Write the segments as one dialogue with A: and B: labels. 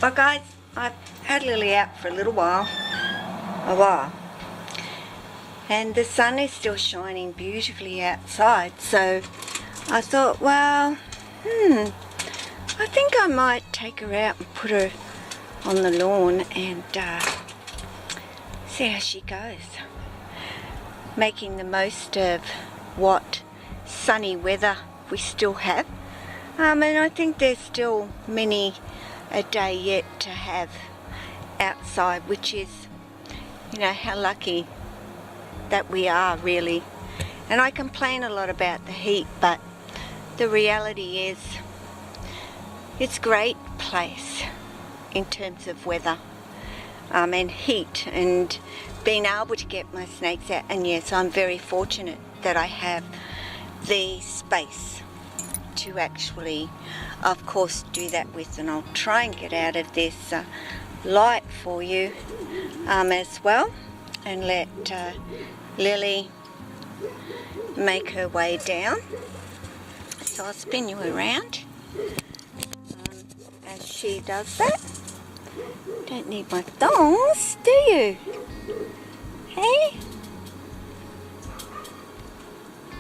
A: Well guys, I've had Lily out for a while, and the sun is still shining beautifully outside, so I thought, well, I think I might take her out and put her on the lawn and see how she goes, making the most of what sunny weather we still have. And I think there's still many a day yet to have outside, which is, how lucky that we are, really. And I complain a lot about the heat, but the reality is it's a great place in terms of weather and heat and being able to get my snakes out. And yes, I'm very fortunate that I have the space to actually, of course, do that with, and I'll try and get out of this light for you as well, and let Lily make her way down. So I'll spin you around as she does that. Don't need my thongs, do you? Hey?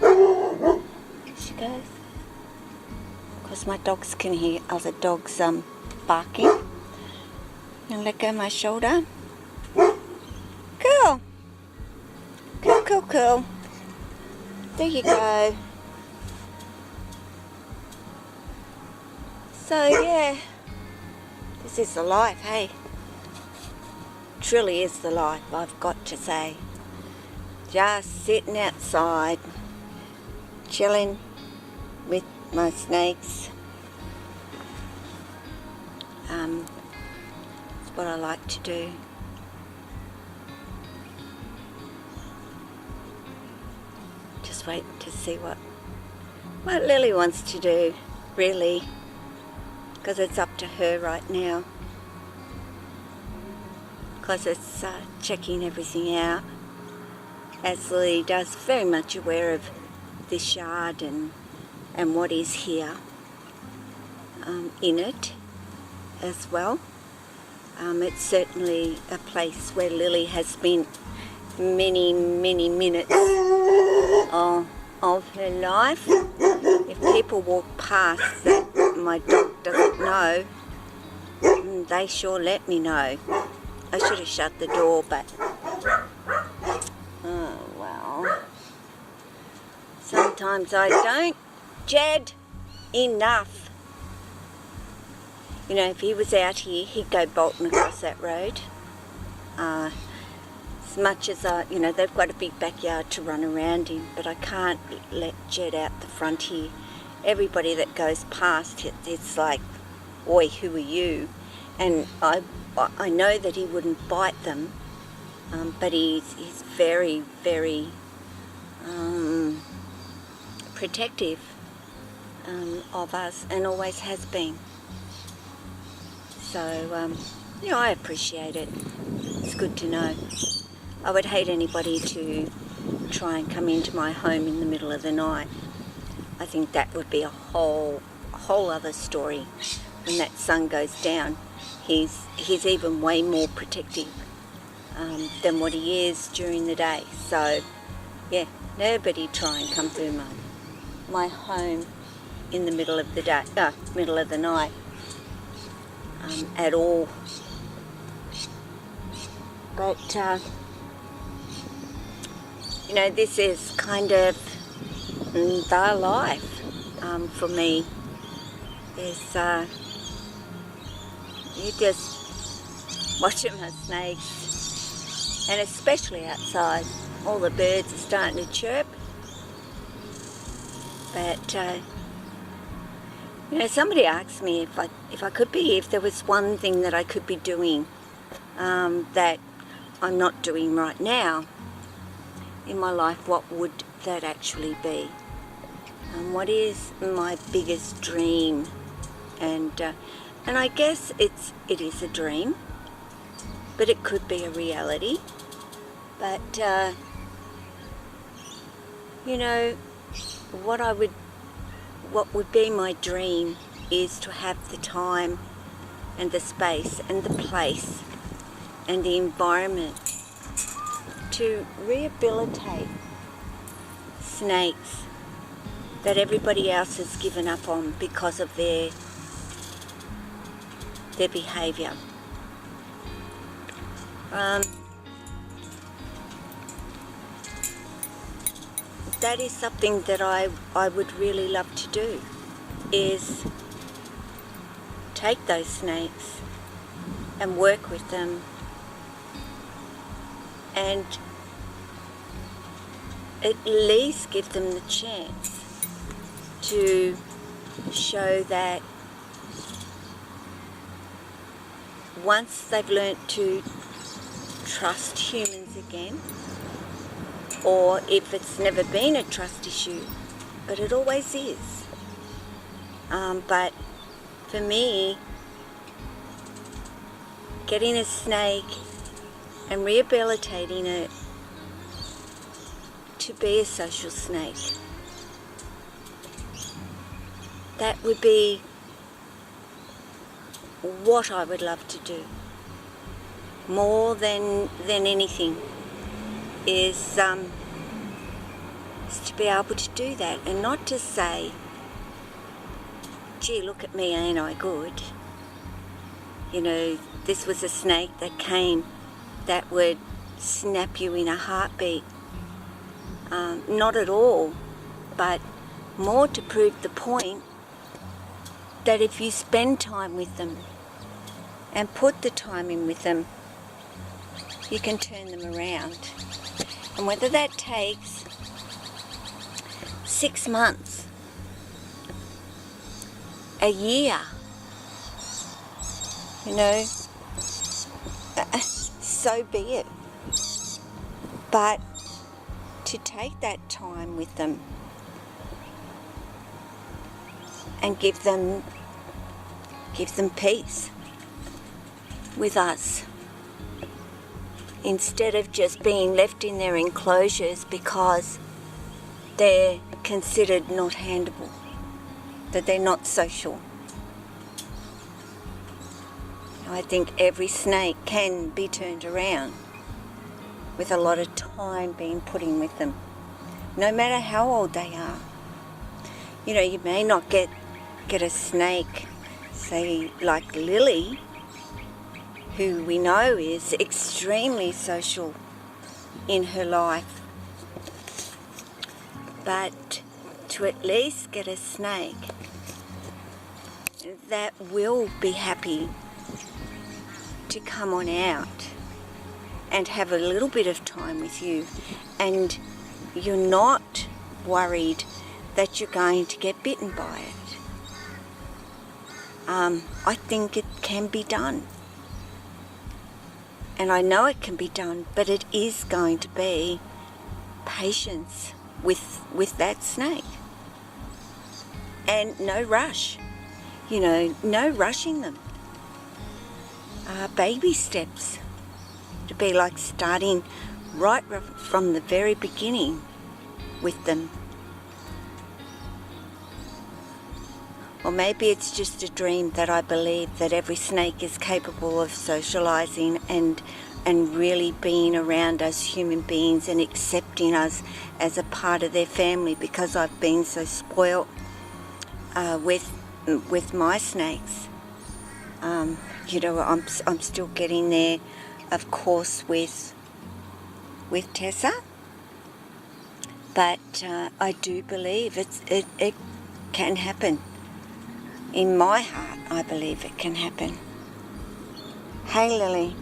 A: There she goes. Because my dogs can hear other dogs barking. And let go of my shoulder. Cool. Cool, cool, cool. There you go. So yeah, this is the life, hey? Truly is the life, I've got to say. Just sitting outside, chilling with my snakes. It's what I like to do. Just waiting to see what Lily wants to do, really, because it's up to her right now. Because it's checking everything out, as Lily does, very much aware of this yard and what is here in it as well. It's certainly a place where Lily has spent many, many minutes of her life. If people walk past that my dog doesn't know, they sure let me know. I should have shut the door, but oh well. Sometimes I don't. Jed, enough. If he was out here, he'd go bolting across that road. As much as they've got a big backyard to run around in, but I can't let Jed out the front here. Everybody that goes past, it's like, oi, who are you? And I know that he wouldn't bite them, but he's very, very protective of us, and always has been. So, I appreciate it. It's good to know. I would hate anybody to try and come into my home in the middle of the night. I think that would be a whole other story. When that sun goes down, he's even way more protective than what he is during the day. So, yeah, nobody try and come through my home in the middle of the day, middle of the night at all. But this is kind of the life for me. Is you just watching my snakes, and especially outside, all the birds are starting to chirp. But somebody asked me if there was one thing that I could be doing that I'm not doing right now in my life, what would that actually be? And what is my biggest dream? And I guess it is a dream, but it could be a reality. But what would be my dream is to have the time and the space and the place and the environment to rehabilitate snakes that everybody else has given up on because of their behaviour. That is something that I would really love to do, is take those snakes and work with them and at least give them the chance to show that once they've learnt to trust humans again, or if it's never been a trust issue, but it always is. But for me, getting a snake and rehabilitating it to be a social snake, that would be what I would love to do. More than anything is to be able to do that, and not to say, gee, look at me, ain't I good? You know, this was a snake that came that would snap you in a heartbeat. Not at all, but more to prove the point that if you spend time with them and put the time in with them, you can turn them around. And whether that takes 6 months, a year, you know, so be it. But to take that time with them and give them peace with us, instead of just being left in their enclosures because they're considered not handable, that they're not social. I think every snake can be turned around with a lot of time being put in with them, no matter how old they are. You know, you may not get a snake, say like Lily, who we know is extremely social in her life, but to at least get a snake that will be happy to come on out and have a little bit of time with you, and you're not worried that you're going to get bitten by it. I think it can be done. And I know it can be done, but it is going to be patience with that snake. And no rush. You know, no rushing them. Baby steps. To be like starting right from the very beginning with them. Or maybe it's just a dream that I believe that every snake is capable of socialising and really being around us human beings and accepting us as a part of their family, because I've been so spoilt with my snakes. You know, I'm still getting there, of course, with Tessa, but I do believe it can happen. In my heart, I believe it can happen. Hey, Lily.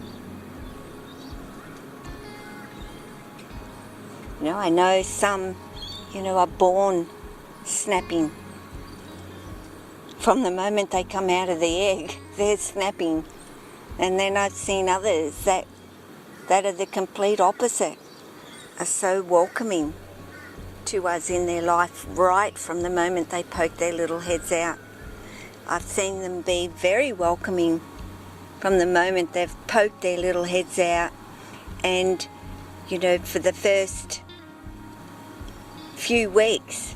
A: You know, I know some, you know, are born snapping. From the moment they come out of the egg, they're snapping. And then I've seen others that are the complete opposite, are so welcoming to us in their life right from the moment they poke their little heads out. I've seen them be very welcoming from the moment they've poked their little heads out, and, you know, for the first few weeks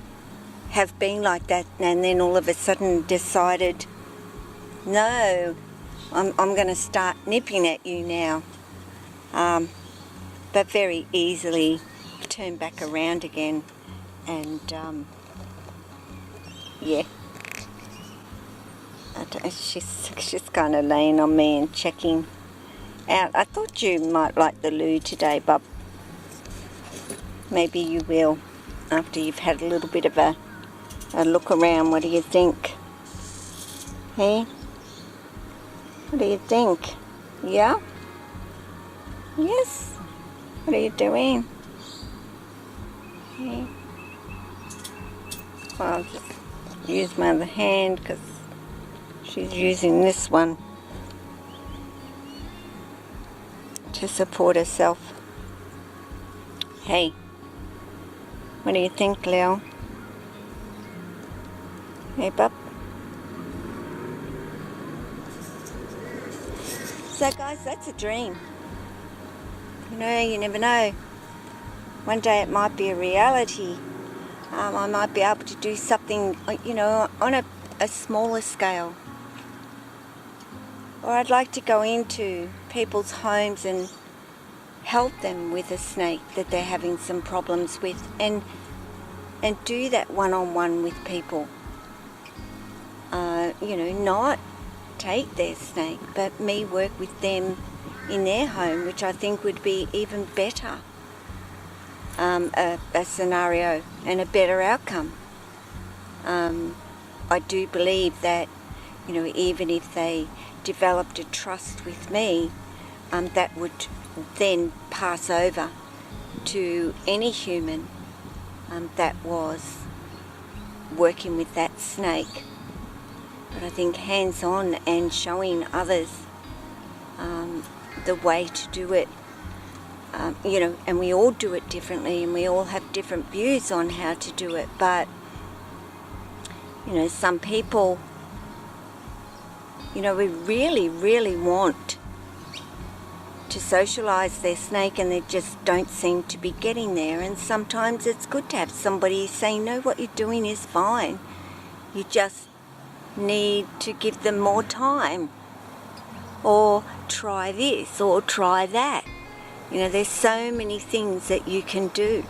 A: have been like that, and then all of a sudden decided, no, I'm going to start nipping at you now, but very easily turn back around again, and yeah, she's kind of laying on me and checking out. I thought you might like the loo today, Bub. Maybe you will after you've had a little bit of a look around. What do you think? Hey? What do you think? Yeah? Yes? What are you doing? Hey? Well, I'll just use my other hand because she's using this one to support herself. Hey? What do you think, Lil? Hey, bub? So guys, that's a dream. You know, you never know. One day it might be a reality. I might be able to do something, you know, on a smaller scale. Or I'd like to go into people's homes and help them with a snake that they're having some problems with, and do that one-on-one with people. You know, not take their snake, but me work with them in their home, which I think would be even better, a scenario and a better outcome. I do believe that, you know, even if they developed a trust with me, that would then pass over to any human that was working with that snake. But I think hands-on and showing others the way to do it, you know, and we all do it differently, and we all have different views on how to do it. But, you know, some people, you know, we really, really want to socialise their snake, and they just don't seem to be getting there. And sometimes it's good to have somebody saying, no, what you're doing is fine. You just need to give them more time, or try this or try that. You know, there's so many things that you can do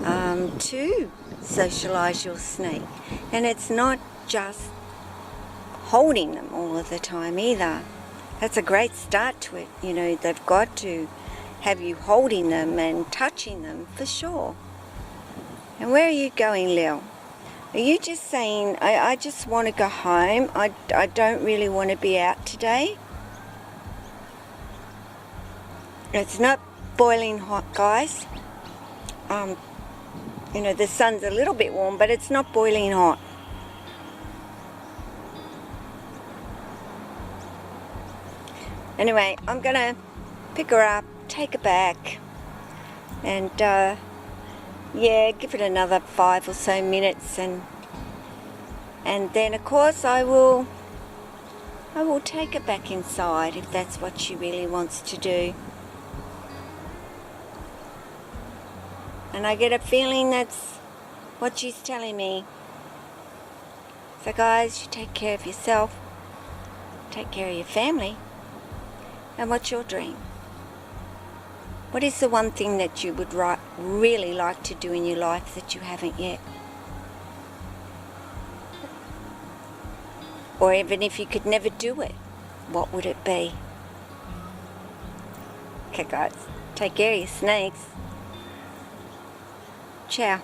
A: to socialise your snake, and it's not just holding them all of the time either. That's a great start to it. You know, they've got to have you holding them and touching them for sure. And where are you going, Lil? Are you just saying, I just want to go home, I don't really want to be out today? It's not boiling hot, guys. You know, the sun's a little bit warm, but it's not boiling hot. Anyway, I'm going to pick her up, take her back, and yeah, give it another 5 or so minutes, and then of course I will take her back inside if that's what she really wants to do. And I get a feeling that's what she's telling me. So guys, you take care of yourself, take care of your family. And what's your dream? What is the one thing that you would really like to do in your life that you haven't yet? Or even if you could never do it, what would it be? Okay guys, take care of your snakes. Ciao.